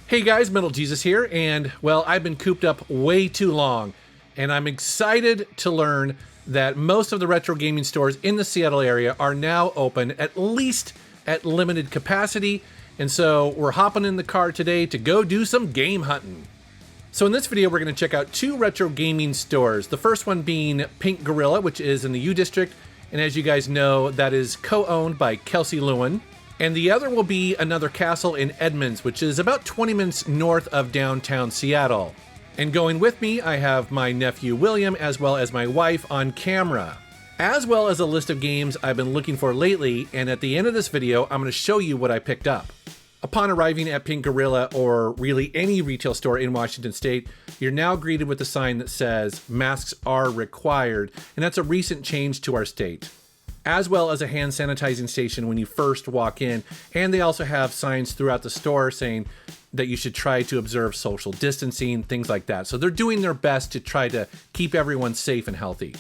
Hey guys, Metal Jesus here, and well, I've been cooped up way too long, and I'm excited to learn that most of the retro gaming stores in the Seattle area are now open, at least at limited capacity, and so we're hopping in the car today to go do some game hunting. So in this video, we're going to check out two retro gaming stores. The first one being Pink Gorilla, which is in the U District, and as you guys know, that is co-owned by Kelsey Lewin. And the other will be Another Castle in Edmonds, which is about 20 minutes north of downtown Seattle. And going with me, I have my nephew William, as well as my wife on camera, as well as a list of games I've been looking for lately. And at the end of this video, I'm going to show you what I picked up. Upon arriving at Pink Gorilla, or really any retail store in Washington State, you're now greeted with a sign that says masks are required, and that's a recent change to our state, as well as a hand sanitizing station when you first walk in. And they also have signs throughout the store saying that you should try to observe social distancing, things like that. So they're doing their best to try to keep everyone safe and healthy.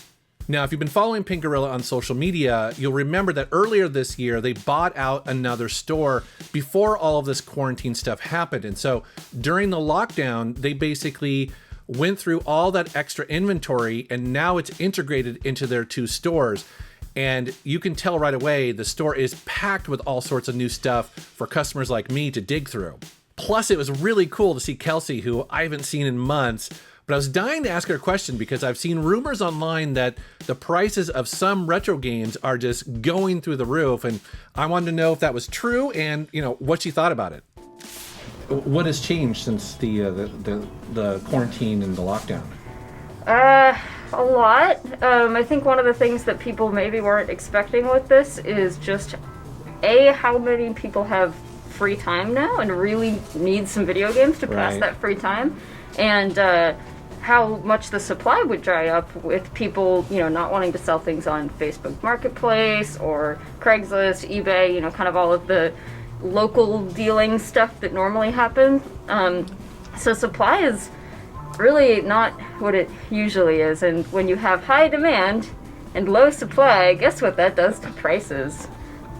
Now, if you've been following Pink Gorilla on social media, you'll remember that earlier this year, they bought out another store before all of this quarantine stuff happened. And so during the lockdown, they basically went through all that extra inventory, and now it's integrated into their two stores. And you can tell right away the store is packed with all sorts of new stuff for customers like me to dig through. Plus, it was really cool to see Kelsey, who I haven't seen in months, but I was dying to ask her a question because I've seen rumors online that the prices of some retro games are just going through the roof, and I wanted to know if that was true and, you know, what she thought about it. What has changed since the quarantine and the lockdown? A lot. I think one of the things that people maybe weren't expecting with this is just how many people have free time now and really need some video games to pass that free time, and how much the supply would dry up with people, you know, not wanting to sell things on Facebook Marketplace or Craigslist, eBay, you know, kind of all of the local dealing stuff that normally happens. So supply is really not what it usually is, and when you have high demand and low supply, guess what that does to prices?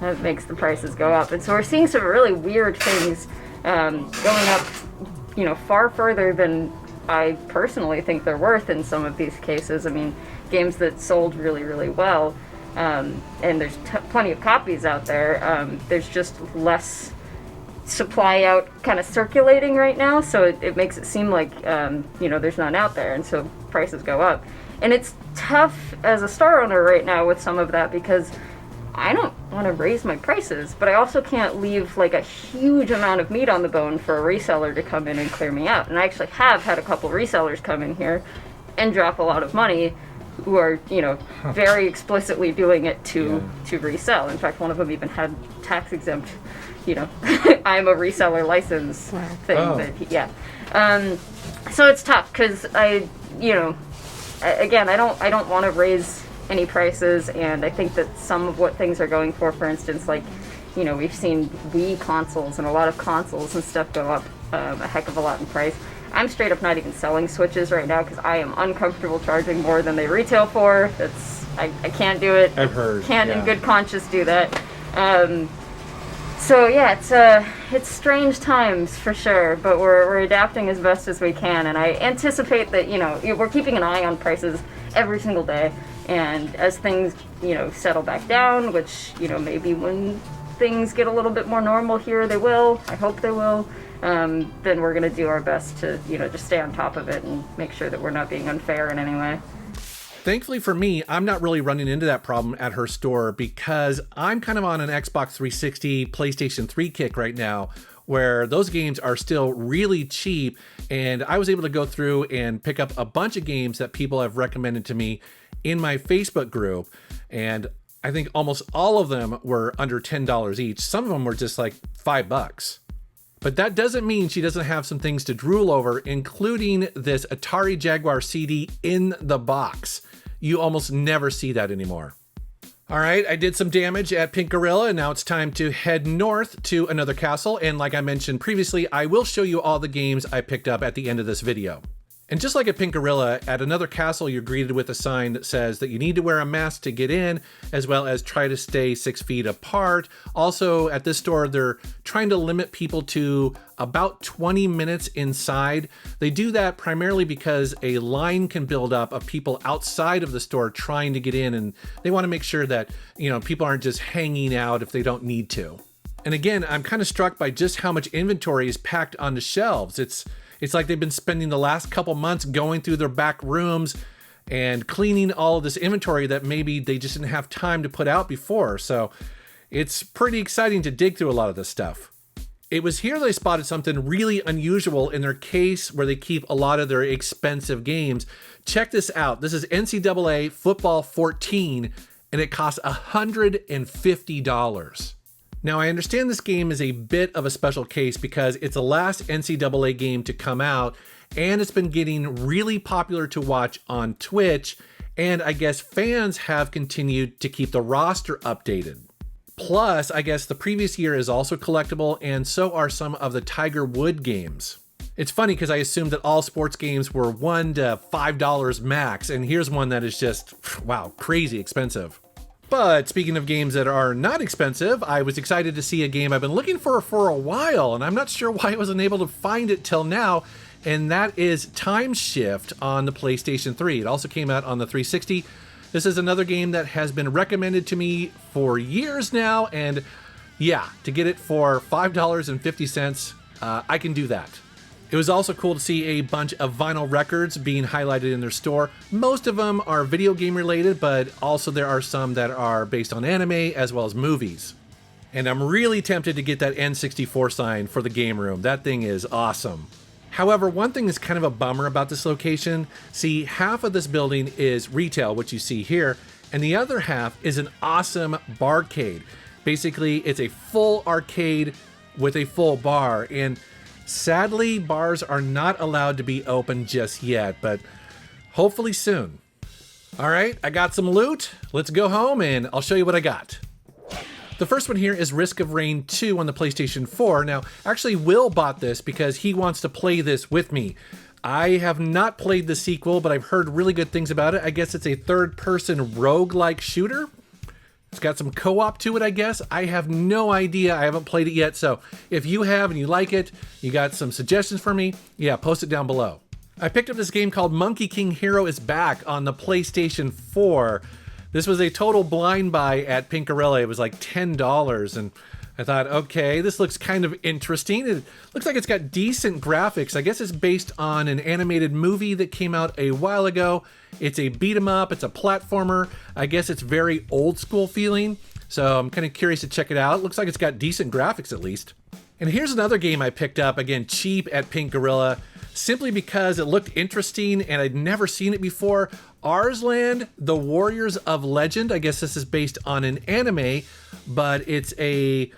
That makes the prices go up. And so we're seeing some really weird things going up, you know, far further than I personally think they're worth in some of these cases. I mean, games that sold really, really well, and there's plenty of copies out there. There's just less supply out kind of circulating right now, so it makes it seem like, you know, there's none out there, and so prices go up. And it's tough as a store owner right now with some of that, because I don't want to raise my prices, but I also can't leave like a huge amount of meat on the bone for a reseller to come in and clear me out. And I actually have had a couple resellers come in here and drop a lot of money, who are, you know, very explicitly doing it to resell. In fact, one of them even had tax exempt, you know, I'm a reseller license thing. So it's tough because I don't want to raise any prices, and I think that some of what things are going for instance, like, you know, we've seen Wii consoles and a lot of consoles and stuff go up a heck of a lot in price. I'm straight up not even selling Switches right now because I am uncomfortable charging more than they retail for. I can't do it. I've heard. Can't in good conscience do that. So yeah, it's strange times for sure, but we're adapting as best as we can, and I anticipate that, you know, we're keeping an eye on prices every single day, and as things, you know, settle back down, which, you know, maybe when things get a little bit more normal here, they will. I hope they will. Then we're going to do our best to, you know, just stay on top of it and make sure that we're not being unfair in any way. Thankfully for me, I'm not really running into that problem at her store because I'm kind of on an Xbox 360, PlayStation 3 kick right now, where those games are still really cheap. And I was able to go through and pick up a bunch of games that people have recommended to me in my Facebook group. And I think almost all of them were under $10 each. Some of them were just like $5. But that doesn't mean she doesn't have some things to drool over, including this Atari Jaguar CD in the box. You almost never see that anymore. All right, I did some damage at Pink Gorilla, and now it's time to head north to Another Castle. And like I mentioned previously, I will show you all the games I picked up at the end of this video. And just like at Pink Gorilla, at another castle, you're greeted with a sign that says that you need to wear a mask to get in, as well as try to stay 6 feet apart. Also, at this store, they're trying to limit people to about 20 minutes inside. They do that primarily because a line can build up of people outside of the store trying to get in, and they want to make sure that, people aren't just hanging out if they don't need to. And again, I'm kind of struck by just how much inventory is packed on the shelves. It's like they've been spending the last couple months going through their back rooms and cleaning all of this inventory that maybe they just didn't have time to put out before. So it's pretty exciting to dig through a lot of this stuff. It was here they spotted something really unusual in their case where they keep a lot of their expensive games. Check this out. This is NCAA Football 14, and it costs $150. Now, I understand this game is a bit of a special case because it's the last NCAA game to come out, and it's been getting really popular to watch on Twitch, and I guess fans have continued to keep the roster updated. Plus, I guess the previous year is also collectible, and so are some of the Tiger Wood games. It's funny because I assumed that all sports games were $1 to $5 max, and here's one that is just, wow, crazy expensive. But speaking of games that are not expensive, I was excited to see a game I've been looking for a while, and I'm not sure why I wasn't able to find it till now, and that is Time Shift on the PlayStation 3. It also came out on the 360. This is another game that has been recommended to me for years now, and yeah, to get it for $5.50, I can do that. It was also cool to see a bunch of vinyl records being highlighted in their store. Most of them are video game related, but also there are some that are based on anime as well as movies. And I'm really tempted to get that N64 sign for the game room. That thing is awesome. However, one thing is kind of a bummer about this location. See, half of this building is retail, which you see here, and the other half is an awesome barcade. Basically, it's a full arcade with a full bar, and sadly, bars are not allowed to be open just yet, but hopefully soon. All right, I got some loot. Let's go home and I'll show you what I got. The first one here is Risk of Rain 2 on the PlayStation 4. Now, actually, Will bought this because he wants to play this with me. I have not played the sequel, but I've heard really good things about it. I guess it's a third-person roguelike shooter. It's got some co-op to it, I guess. I have no idea. I haven't played it yet. So if you have and you like it, you got some suggestions for me, yeah, post it down below. I picked up this game called Monkey King Hero is Back on the PlayStation 4. This was a total blind buy at Pink Gorilla. It was like $10. And I thought, okay, this looks kind of interesting. It looks like it's got decent graphics. I guess it's based on an animated movie that came out a while ago. It's a beat 'em up, it's a platformer. I guess it's very old school feeling. So I'm kind of curious to check it out. It looks like it's got decent graphics at least. And here's another game I picked up, again, cheap at Pink Gorilla, simply because it looked interesting and I'd never seen it before. Arslan, The Warriors of Legend. I guess this is based on an anime, but I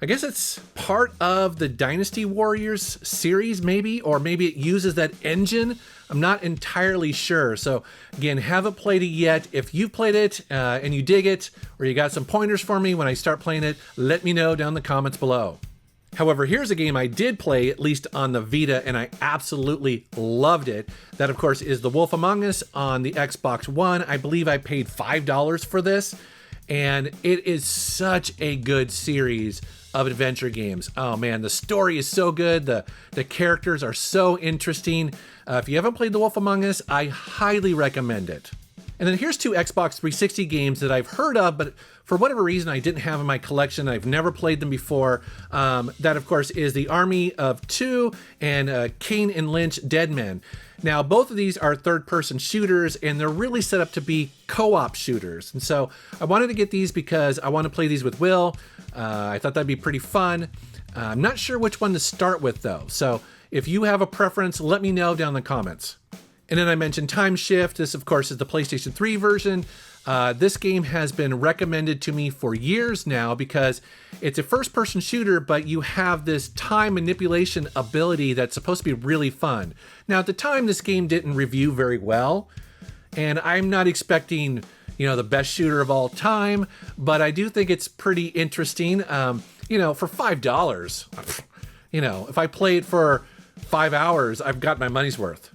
guess it's part of the Dynasty Warriors series, maybe, or maybe it uses that engine. I'm not entirely sure. So again, haven't played it yet. If you've played it and you dig it, or you got some pointers for me when I start playing it, let me know down in the comments below. However, here's a game I did play, at least on the Vita, and I absolutely loved it. That, of course, is The Wolf Among Us on the Xbox One. I believe I paid $5 for this, and it is such a good series of adventure games. Oh man, the story is so good. The characters are so interesting. If you haven't played The Wolf Among Us, I highly recommend it. And then here's two Xbox 360 games that I've heard of, but for whatever reason I didn't have in my collection. I've never played them before. That, of course, is The Army of Two and Kane and Lynch Dead Men. Now, both of these are third-person shooters, and they're really set up to be co-op shooters. And so I wanted to get these because I want to play these with Will. I thought that'd be pretty fun. I'm not sure which one to start with, though. So if you have a preference, let me know down in the comments. And then I mentioned Time Shift. This, of course, is the PlayStation 3 version. This game has been recommended to me for years now because it's a first-person shooter, but you have this time manipulation ability that's supposed to be really fun. Now, at the time, this game didn't review very well, and I'm not expecting, the best shooter of all time, but I do think it's pretty interesting. For $5, if I play it for 5 hours, I've got my money's worth.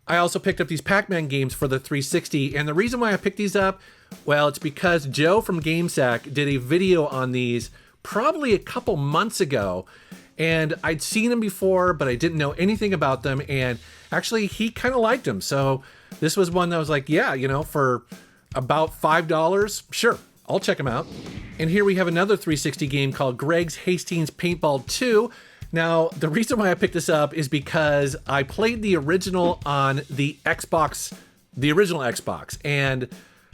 I also picked up these Pac-Man games for the 360, and the reason why I picked these up, well, it's because Joe from GameSack did a video on these probably a couple months ago, and I'd seen them before, but I didn't know anything about them, and actually he kind of liked them. So this was one that was like, yeah, you know, for about $5, sure, I'll check them out. And here we have another 360 game called Greg's Hastings Paintball 2. Now, the reason why I picked this up is because I played the original on the Xbox, the original Xbox, and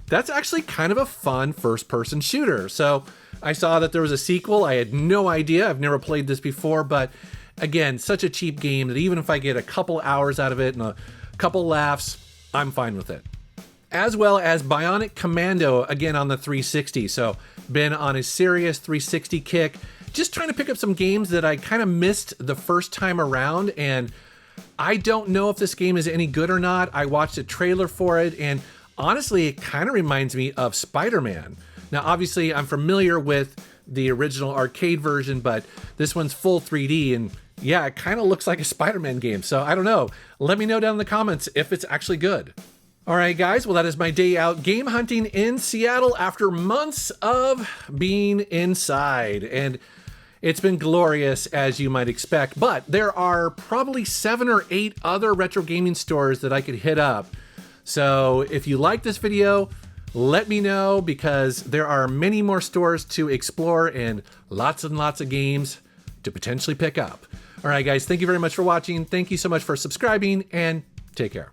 that's actually kind of a fun first-person shooter. So I saw that there was a sequel. I had no idea. I've never played this before, but again, such a cheap game that even if I get a couple hours out of it and a couple laughs, I'm fine with it. As well as Bionic Commando, again on the 360. So been on a serious 360 kick, just trying to pick up some games that I kind of missed the first time around, and I don't know if this game is any good or not. I watched a trailer for it, and honestly, it kind of reminds me of Spider-Man. Now, obviously, I'm familiar with the original arcade version, but this one's full 3D, and yeah, it kind of looks like a Spider-Man game. So I don't know. Let me know down in the comments if it's actually good. All right, guys. Well, that is my day out game hunting in Seattle after months of being inside. And it's been glorious, as you might expect. But there are probably 7 or 8 other retro gaming stores that I could hit up. So if you like this video, let me know, because there are many more stores to explore and lots of games to potentially pick up. All right, guys. Thank you very much for watching. Thank you so much for subscribing, and take care.